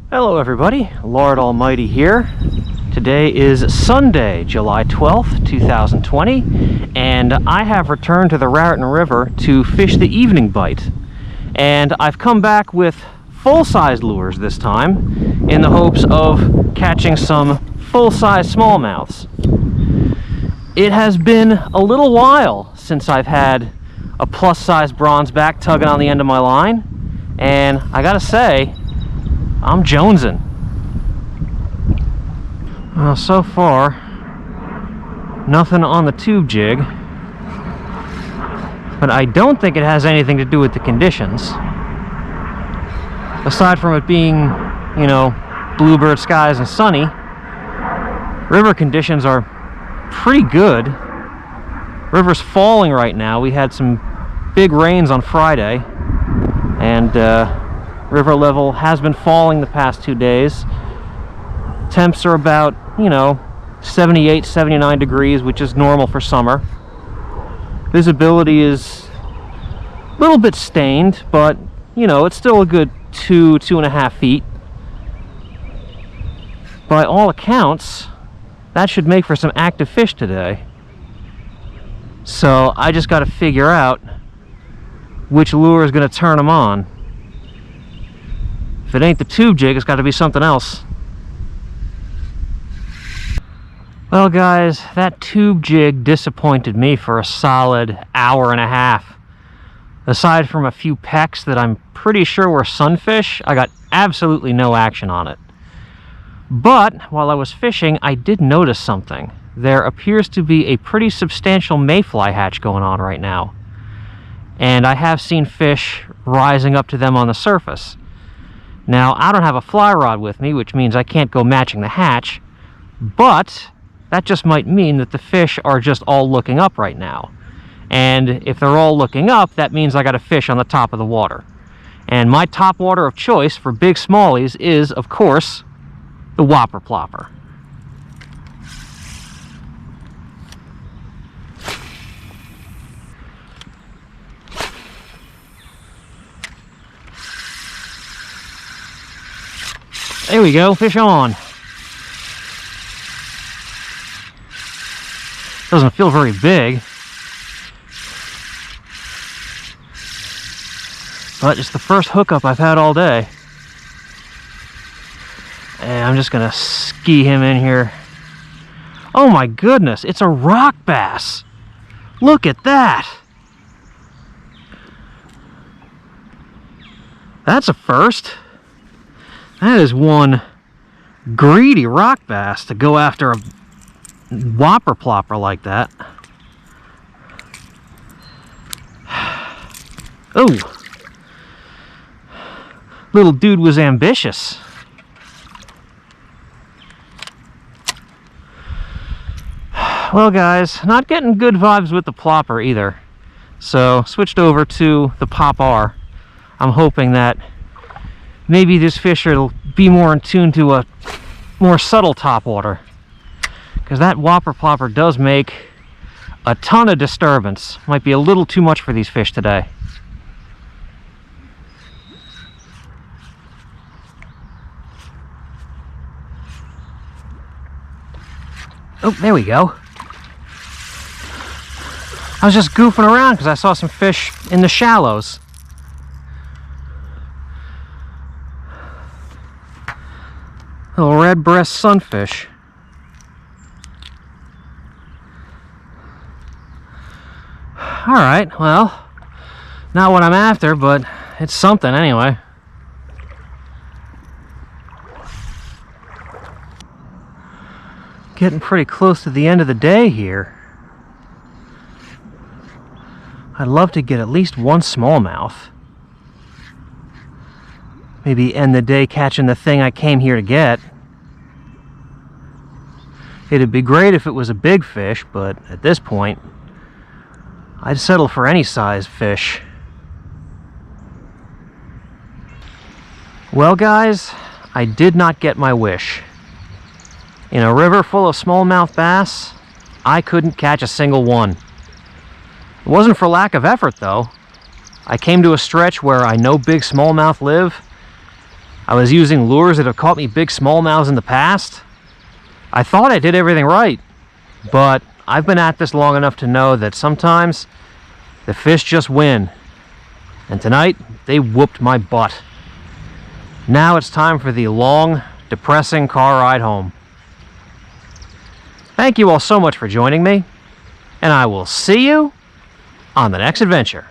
Hello everybody, Lord Almighty here. Today is Sunday, July 12th, 2020, and I have returned to the Raritan River to fish the evening bite. And I've come back with full-size lures this time in the hopes of catching some full-size smallmouths. It has been a little while since I've had a plus-size bronzeback tugging on the end of my line, and I gotta say, I'm jonesing. Well, so far, nothing on the tube jig, but I don't think it has anything to do with the conditions. Aside from it being, you know, bluebird skies and sunny, river conditions are pretty good. River's falling right now. We had some big rains on Friday, and river level has been falling the past 2 days. Temps are about, 78, 79 degrees, which is normal for summer. Visibility is a little bit stained, but, it's still a good 2.5 feet. By all accounts, that should make for some active fish today. So I just got to figure out which lure is going to turn them on. If it ain't the tube jig, it's got to be something else. Well guys, that tube jig disappointed me for a solid hour and a half. Aside from a few pecks that I'm pretty sure were sunfish, I got absolutely no action on it. But while I was fishing, I did notice something. There appears to be a pretty substantial mayfly hatch going on right now. And I have seen fish rising up to them on the surface. Now, I don't have a fly rod with me, which means I can't go matching the hatch, but that just might mean that the fish are just all looking up right now. And if they're all looking up, that means I got a fish on the top of the water. And my top water of choice for big smallies is, of course, the whopper plopper. There we go, fish on. Doesn't feel very big, but it's the first hookup I've had all day. And I'm just gonna ski him in here. Oh my goodness, it's a rock bass. Look at that. That's a first. That is one greedy rock bass to go after a whopper plopper like that. Oh, little dude was ambitious. Well guys, not getting good vibes with the plopper either, so switched over to the Pop R. I'm hoping that maybe this fish will be more in tune to a more subtle topwater, because that whopper plopper does make a ton of disturbance. Might be a little too much for these fish today. Oh, there we go. I was just goofing around because I saw some fish in the shallows. Little red breast sunfish. Alright, well, not what I'm after, but it's something anyway. Getting pretty close to the end of the day here. I'd love to get at least one smallmouth. Maybe end the day catching the thing I came here to get. It'd be great if it was a big fish, but at this point, I'd settle for any size fish. Well guys, I did not get my wish. In a river full of smallmouth bass, I couldn't catch a single one. It wasn't for lack of effort though. I came to a stretch where I know big smallmouth live, I was using lures that have caught me big smallmouths in the past. I thought I did everything right, but I've been at this long enough to know that sometimes the fish just win. And tonight, they whooped my butt. Now it's time for the long, depressing car ride home. Thank you all so much for joining me, and I will see you on the next adventure.